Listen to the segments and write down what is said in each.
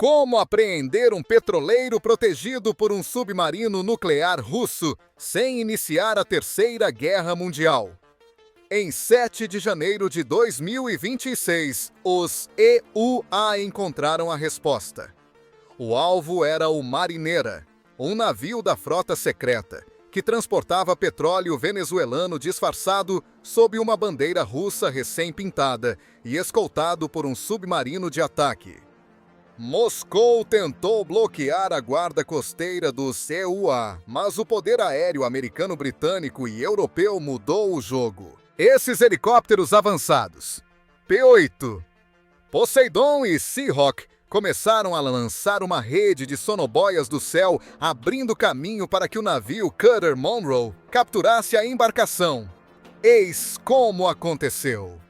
Como apreender um petroleiro protegido por um submarino nuclear russo sem iniciar a Terceira Guerra Mundial? Em 7 de janeiro de 2026, os EUA encontraram a resposta. O alvo era o Marineira, um navio da frota secreta, que transportava petróleo venezuelano disfarçado sob uma bandeira russa recém-pintada e escoltado por um submarino de ataque. Moscou tentou bloquear a guarda costeira dos EUA, mas o poder aéreo americano, britânico e europeu mudou o jogo. Esses helicópteros avançados, P-8, Poseidon e Seahawk, começaram a lançar uma rede de sonoboias do céu, abrindo caminho para que o navio Cutter Monroe capturasse a embarcação. Eis como aconteceu.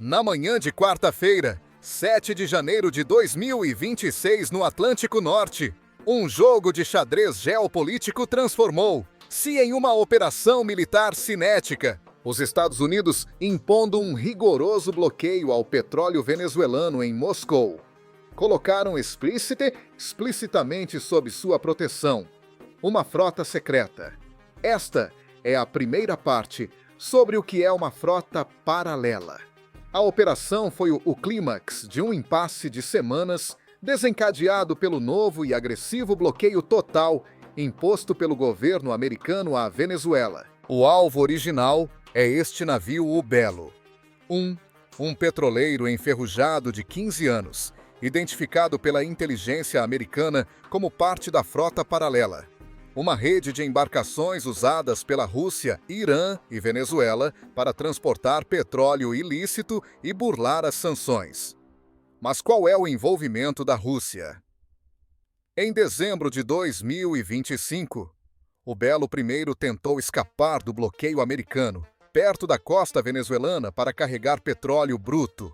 Na manhã de quarta-feira, 7 de janeiro de 2026, no Atlântico Norte, um jogo de xadrez geopolítico transformou-se em uma operação militar cinética. Os Estados Unidos impondo um rigoroso bloqueio ao petróleo venezuelano em Moscou. Colocaram explicitamente sob sua proteção uma frota secreta. Esta é a primeira parte sobre o que é uma frota paralela. A operação foi o clímax de um impasse de semanas desencadeado pelo novo e agressivo bloqueio total imposto pelo governo americano à Venezuela. O alvo original é este navio, o Belo. Um petroleiro enferrujado de 15 anos, identificado pela inteligência americana como parte da frota paralela. Uma rede de embarcações usadas pela Rússia, Irã e Venezuela para transportar petróleo ilícito e burlar as sanções. Mas qual é o envolvimento da Rússia? Em dezembro de 2025, o Belo I tentou escapar do bloqueio americano, perto da costa venezuelana, para carregar petróleo bruto.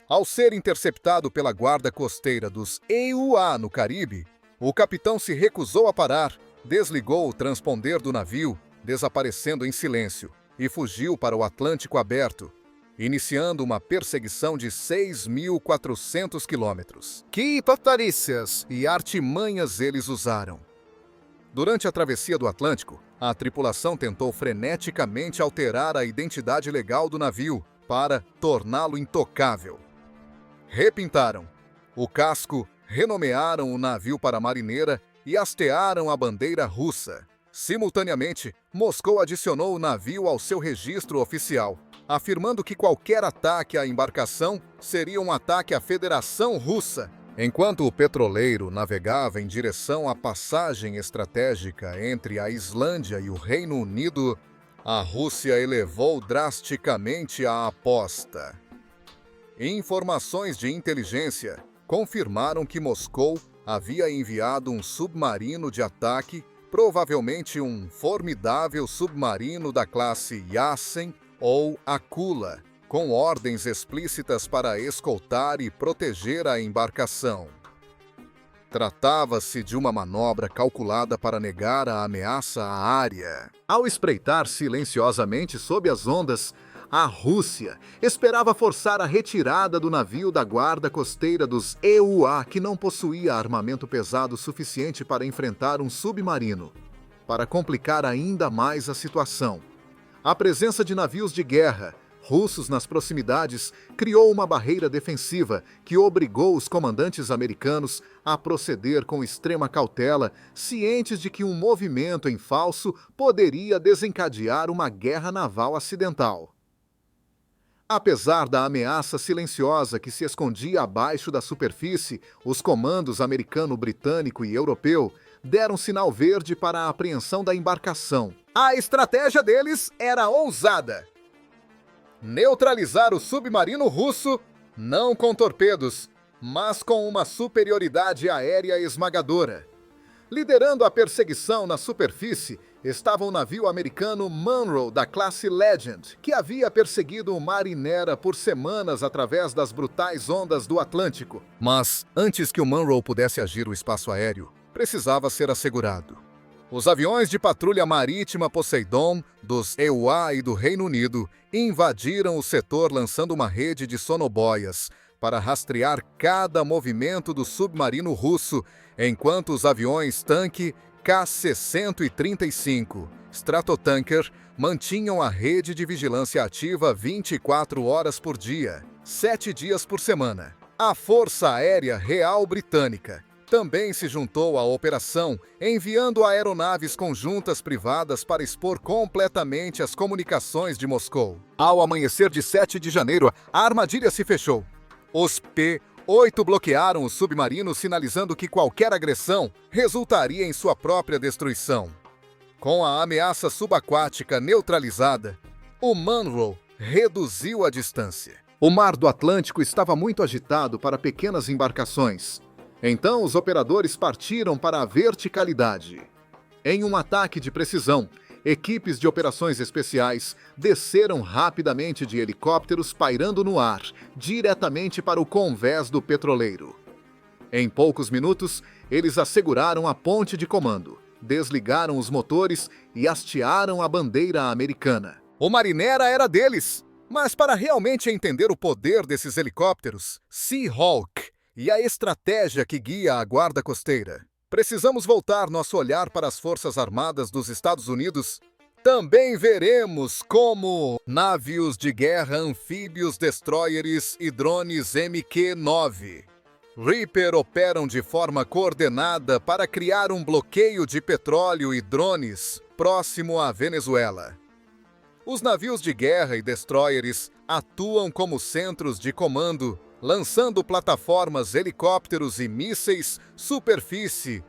Ao ser interceptado pela guarda costeira dos EUA no Caribe, o capitão se recusou a parar, desligou o transponder do navio, desaparecendo em silêncio, e fugiu para o Atlântico aberto, iniciando uma perseguição de 6.400 quilômetros. Que patarícias e artimanhas eles usaram! Durante a travessia do Atlântico, a tripulação tentou freneticamente alterar a identidade legal do navio para torná-lo intocável. Repintaram o casco, renomearam o navio para Marineira e hastearam a bandeira russa. Simultaneamente, Moscou adicionou o navio ao seu registro oficial, afirmando que qualquer ataque à embarcação seria um ataque à Federação Russa. Enquanto o petroleiro navegava em direção à passagem estratégica entre a Islândia e o Reino Unido, a Rússia elevou drasticamente a aposta. Informações de inteligência confirmaram que Moscou havia enviado um submarino de ataque, provavelmente um formidável submarino da classe Yasen ou Akula, com ordens explícitas para escoltar e proteger a embarcação. Tratava-se de uma manobra calculada para negar a ameaça à área. Ao espreitar silenciosamente sob as ondas, a Rússia esperava forçar a retirada do navio da guarda costeira dos EUA, que não possuía armamento pesado suficiente para enfrentar um submarino. Para complicar ainda mais a situação, a presença de navios de guerra russos nas proximidades criou uma barreira defensiva que obrigou os comandantes americanos a proceder com extrema cautela, cientes de que um movimento em falso poderia desencadear uma guerra naval acidental. Apesar da ameaça silenciosa que se escondia abaixo da superfície, os comandos americano, britânico e europeu deram sinal verde para a apreensão da embarcação. A estratégia deles era ousada: neutralizar o submarino russo, não com torpedos, mas com uma superioridade aérea esmagadora. Liderando a perseguição na superfície estava o navio americano Monroe, da classe Legend, que havia perseguido o Marineira por semanas através das brutais ondas do Atlântico. Mas, antes que o Monroe pudesse agir o espaço aéreo, precisava ser assegurado. Os aviões de patrulha marítima Poseidon, dos EUA e do Reino Unido, invadiram o setor lançando uma rede de sonoboias para rastrear cada movimento do submarino russo, enquanto os aviões-tanque KC-135 Stratotanker mantinham a rede de vigilância ativa 24 horas por dia, 7 dias por semana. A Força Aérea Real Britânica também se juntou à operação, enviando aeronaves conjuntas privadas para expor completamente as comunicações de Moscou. Ao amanhecer de 7 de janeiro, a armadilha se fechou. Os P-8 bloquearam o submarino, sinalizando que qualquer agressão resultaria em sua própria destruição. Com a ameaça subaquática neutralizada, o Monroe reduziu a distância. O mar do Atlântico estava muito agitado para pequenas embarcações. Então, os operadores partiram para a verticalidade. Em um ataque de precisão, equipes de operações especiais desceram rapidamente de helicópteros pairando no ar, diretamente para o convés do petroleiro. Em poucos minutos, eles asseguraram a ponte de comando, desligaram os motores e hastearam a bandeira americana. O Marinera era deles, mas para realmente entender o poder desses helicópteros, Seahawk, e a estratégia que guia a guarda costeira, precisamos voltar nosso olhar para as Forças Armadas dos Estados Unidos. Também veremos como navios de guerra, anfíbios, destroyers e drones MQ-9 Reaper operam de forma coordenada para criar um bloqueio de petróleo e drones próximo à Venezuela. Os navios de guerra e destroyers atuam como centros de comando, lançando plataformas, helicópteros e mísseis superfície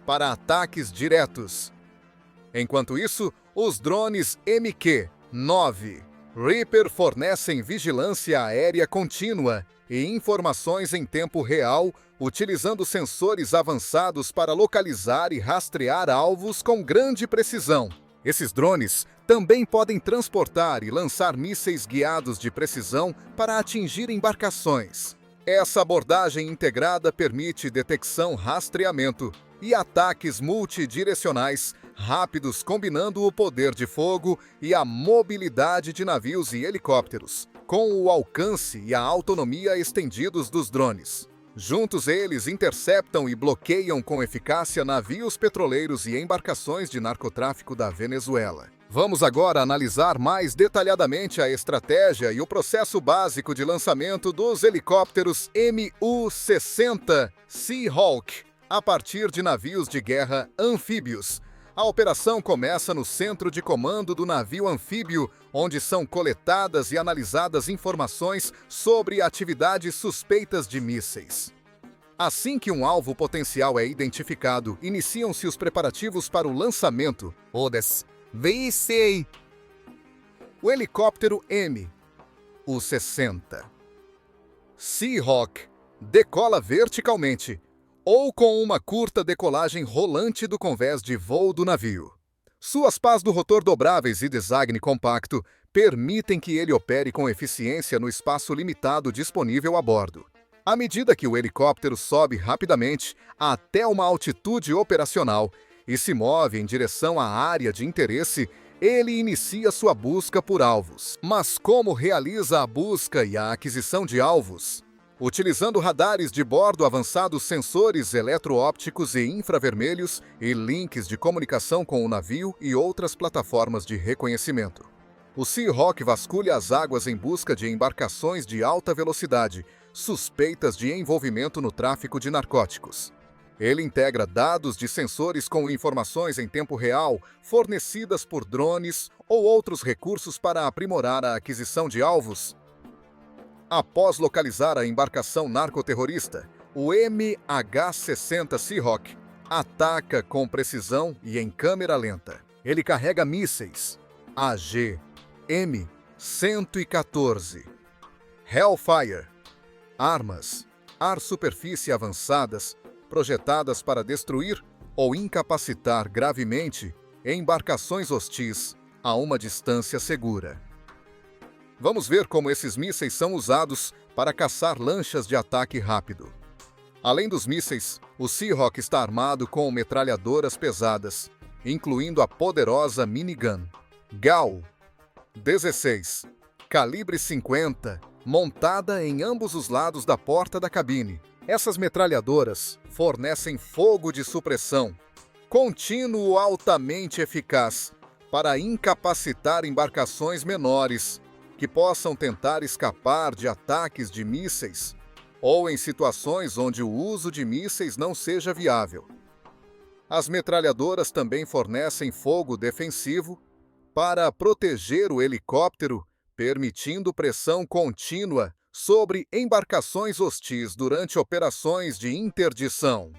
para ataques diretos. Enquanto isso, os drones MQ-9 Reaper fornecem vigilância aérea contínua e informações em tempo real, utilizando sensores avançados para localizar e rastrear alvos com grande precisão. Esses drones também podem transportar e lançar mísseis guiados de precisão para atingir embarcações. Essa abordagem integrada permite detecção, rastreamento e ataques multidirecionais rápidos, combinando o poder de fogo e a mobilidade de navios e helicópteros, com o alcance e a autonomia estendidos dos drones. Juntos, eles interceptam e bloqueiam com eficácia navios petroleiros e embarcações de narcotráfico da Venezuela. Vamos agora analisar mais detalhadamente a estratégia e o processo básico de lançamento dos helicópteros MU-60 Seahawk a partir de navios de guerra anfíbios. A operação começa no centro de comando do navio anfíbio, onde são coletadas e analisadas informações sobre atividades suspeitas de mísseis. Assim que um alvo potencial é identificado, iniciam-se os preparativos para o lançamento. O helicóptero MU-60 Seahawk decola verticalmente, ou com uma curta decolagem rolante do convés de voo do navio. Suas pás do rotor dobráveis e design compacto permitem que ele opere com eficiência no espaço limitado disponível a bordo. À medida que o helicóptero sobe rapidamente até uma altitude operacional e se move em direção à área de interesse, ele inicia sua busca por alvos. Mas como realiza a busca e a aquisição de alvos? Utilizando radares de bordo, avançados sensores eletroópticos e infravermelhos e links de comunicação com o navio e outras plataformas de reconhecimento. O Seahawk vasculha as águas em busca de embarcações de alta velocidade, suspeitas de envolvimento no tráfico de narcóticos. Ele integra dados de sensores com informações em tempo real, fornecidas por drones ou outros recursos para aprimorar a aquisição de alvos. Após localizar a embarcação narcoterrorista, o MH-60 Seahawk ataca com precisão e em câmera lenta. Ele carrega mísseis AGM-114, Hellfire, armas ar-superfície avançadas, projetadas para destruir ou incapacitar gravemente embarcações hostis a uma distância segura. Vamos ver como esses mísseis são usados para caçar lanchas de ataque rápido. Além dos mísseis, o Seahawk está armado com metralhadoras pesadas, incluindo a poderosa minigun GAU-16, calibre 50 montada em ambos os lados da porta da cabine. Essas metralhadoras fornecem fogo de supressão contínuo altamente eficaz para incapacitar embarcações menores que possam tentar escapar de ataques de mísseis ou em situações onde o uso de mísseis não seja viável. As metralhadoras também fornecem fogo defensivo para proteger o helicóptero, permitindo pressão contínua sobre embarcações hostis durante operações de interdição.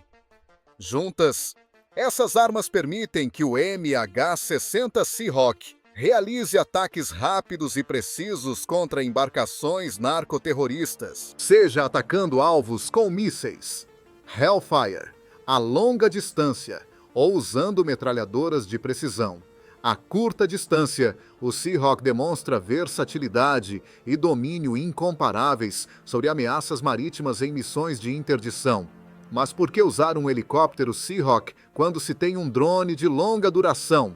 Juntas, essas armas permitem que o MH-60 Seahawk realize ataques rápidos e precisos contra embarcações narcoterroristas, seja atacando alvos com mísseis, Hellfire, a longa distância ou usando metralhadoras de precisão. A curta distância, o Seahawk demonstra versatilidade e domínio incomparáveis sobre ameaças marítimas em missões de interdição. Mas por que usar um helicóptero Seahawk quando se tem um drone de longa duração?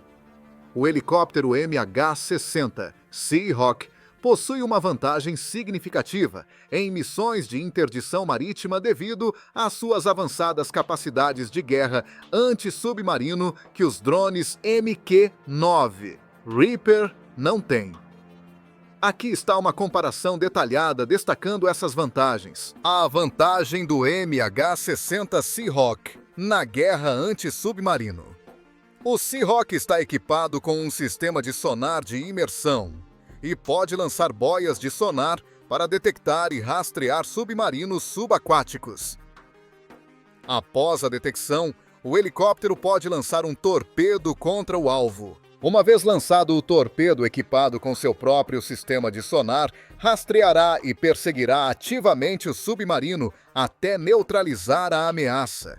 O helicóptero MH-60 Seahawk possui uma vantagem significativa em missões de interdição marítima devido às suas avançadas capacidades de guerra anti-submarino que os drones MQ-9 Reaper não têm. Aqui está uma comparação detalhada destacando essas vantagens. A vantagem do MH-60 Seahawk na guerra anti-submarino. O Seahawk está equipado com um sistema de sonar de imersão e pode lançar boias de sonar para detectar e rastrear submarinos subaquáticos. Após a detecção, o helicóptero pode lançar um torpedo contra o alvo. Uma vez lançado o torpedo equipado com seu próprio sistema de sonar, rastreará e perseguirá ativamente o submarino até neutralizar a ameaça.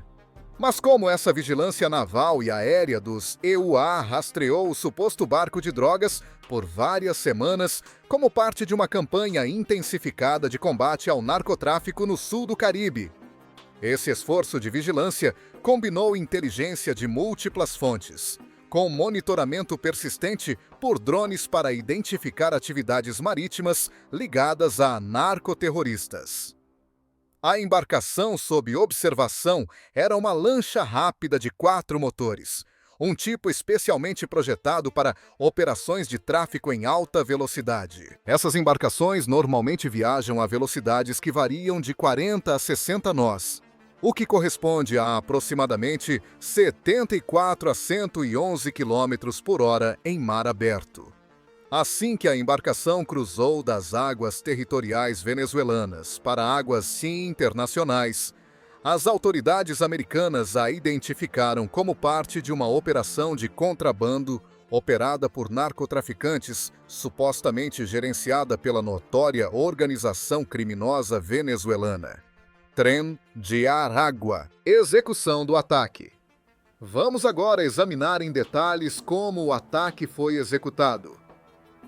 Mas como essa vigilância naval e aérea dos EUA rastreou o suposto barco de drogas por várias semanas como parte de uma campanha intensificada de combate ao narcotráfico no sul do Caribe? Esse esforço de vigilância combinou inteligência de múltiplas fontes, com monitoramento persistente por drones para identificar atividades marítimas ligadas a narcoterroristas. A embarcação sob observação era uma lancha rápida de 4 motores, um tipo especialmente projetado para operações de tráfico em alta velocidade. Essas embarcações normalmente viajam a velocidades que variam de 40 a 60 nós, o que corresponde a aproximadamente 74 a 111 km por hora em mar aberto. Assim que a embarcação cruzou das águas territoriais venezuelanas para águas internacionais, as autoridades americanas a identificaram como parte de uma operação de contrabando operada por narcotraficantes, supostamente gerenciada pela notória organização criminosa venezuelana Tren de Aragua. Execução do ataque. Vamos agora examinar em detalhes como o ataque foi executado.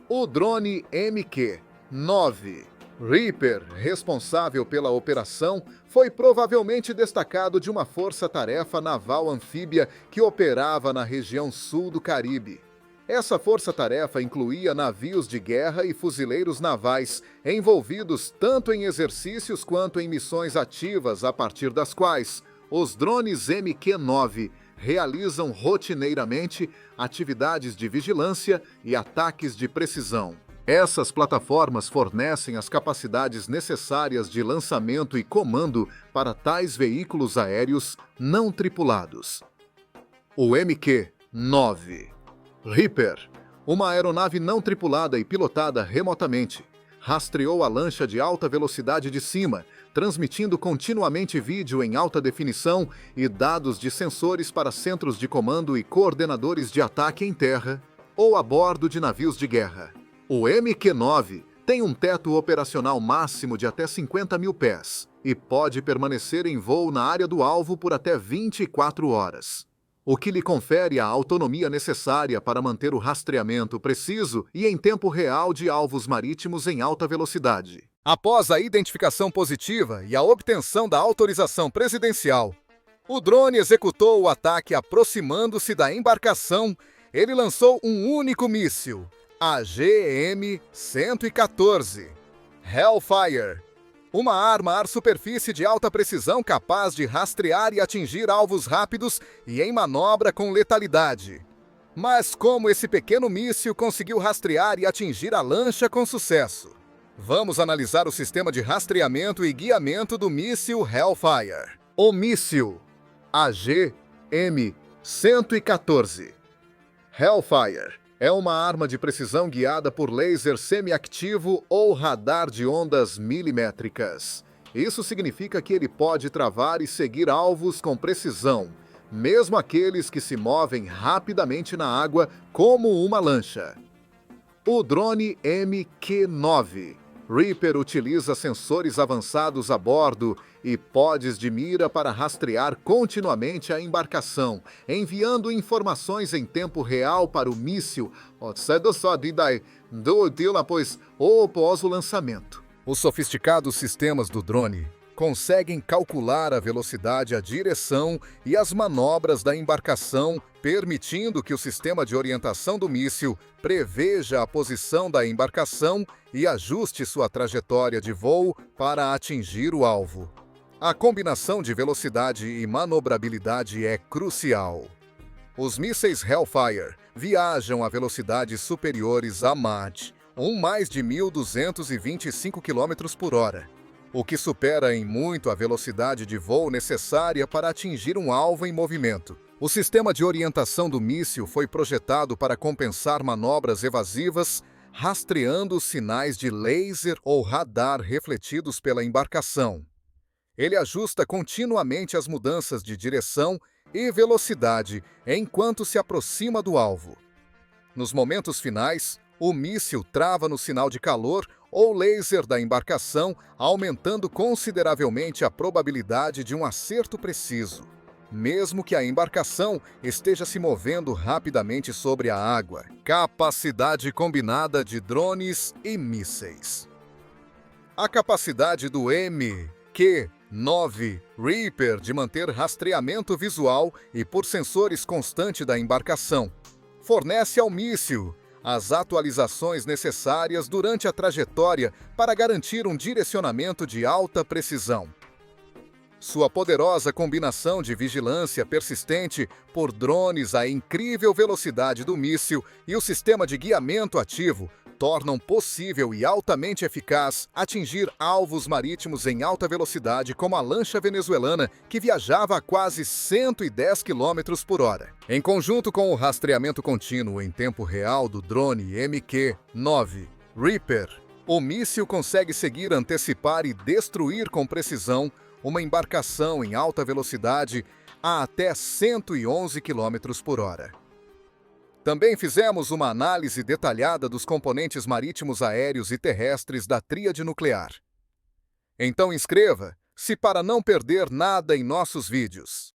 O drone MQ-9 Reaper, responsável pela operação, foi provavelmente destacado de uma força-tarefa naval anfíbia que operava na região sul do Caribe. Essa força-tarefa incluía navios de guerra e fuzileiros navais, envolvidos tanto em exercícios quanto em missões ativas, a partir das quais os drones MQ-9 realizam rotineiramente atividades de vigilância e ataques de precisão. Essas plataformas fornecem as capacidades necessárias de lançamento e comando para tais veículos aéreos não tripulados. O MQ-9 Reaper, uma aeronave não tripulada e pilotada remotamente, rastreou a lancha de alta velocidade de cima, transmitindo continuamente vídeo em alta definição e dados de sensores para centros de comando e coordenadores de ataque em terra ou a bordo de navios de guerra. O MQ-9 tem um teto operacional máximo de até 50 mil pés e pode permanecer em voo na área do alvo por até 24 horas. O que lhe confere a autonomia necessária para manter o rastreamento preciso e em tempo real de alvos marítimos em alta velocidade. Após a identificação positiva e a obtenção da autorização presidencial, o drone executou o ataque aproximando-se da embarcação. Ele lançou um único míssil, a GM-114, Hellfire. Uma arma ar-superfície de alta precisão capaz de rastrear e atingir alvos rápidos e em manobra com letalidade. Mas como esse pequeno míssil conseguiu rastrear e atingir a lancha com sucesso? Vamos analisar o sistema de rastreamento e guiamento do míssil Hellfire. O míssil AGM-114. Hellfire é uma arma de precisão guiada por laser semiativo ou radar de ondas milimétricas. Isso significa que ele pode travar e seguir alvos com precisão, mesmo aqueles que se movem rapidamente na água, como uma lancha. O drone Mk9 Reaper utiliza sensores avançados a bordo e pods de mira para rastrear continuamente a embarcação, enviando informações em tempo real para o míssil após o lançamento. Os sofisticados sistemas do drone conseguem calcular a velocidade, a direção e as manobras da embarcação, permitindo que o sistema de orientação do míssil preveja a posição da embarcação e ajuste sua trajetória de voo para atingir o alvo. A combinação de velocidade e manobrabilidade é crucial. Os mísseis Hellfire viajam a velocidades superiores a Mach, mais de 1.225 km por hora. O que supera em muito a velocidade de voo necessária para atingir um alvo em movimento. O sistema de orientação do míssil foi projetado para compensar manobras evasivas, rastreando os sinais de laser ou radar refletidos pela embarcação. Ele ajusta continuamente as mudanças de direção e velocidade enquanto se aproxima do alvo. Nos momentos finais, o míssil trava no sinal de calor ou laser da embarcação, aumentando consideravelmente a probabilidade de um acerto preciso, mesmo que a embarcação esteja se movendo rapidamente sobre a água. Capacidade combinada de drones e mísseis. A capacidade do Mk9 Reaper de manter rastreamento visual e por sensores constante da embarcação fornece ao míssil as atualizações necessárias durante a trajetória para garantir um direcionamento de alta precisão. Sua poderosa combinação de vigilância persistente por drones, a incrível velocidade do míssil e o sistema de guiamento ativo tornam possível e altamente eficaz atingir alvos marítimos em alta velocidade, como a lancha venezuelana, que viajava a quase 110 km por hora. Em conjunto com o rastreamento contínuo em tempo real do drone Mk9 Reaper, o míssil consegue seguir, antecipar e destruir com precisão uma embarcação em alta velocidade a até 111 km por hora. Também fizemos uma análise detalhada dos componentes marítimos, aéreos e terrestres da tríade nuclear. Então inscreva-se para não perder nada em nossos vídeos.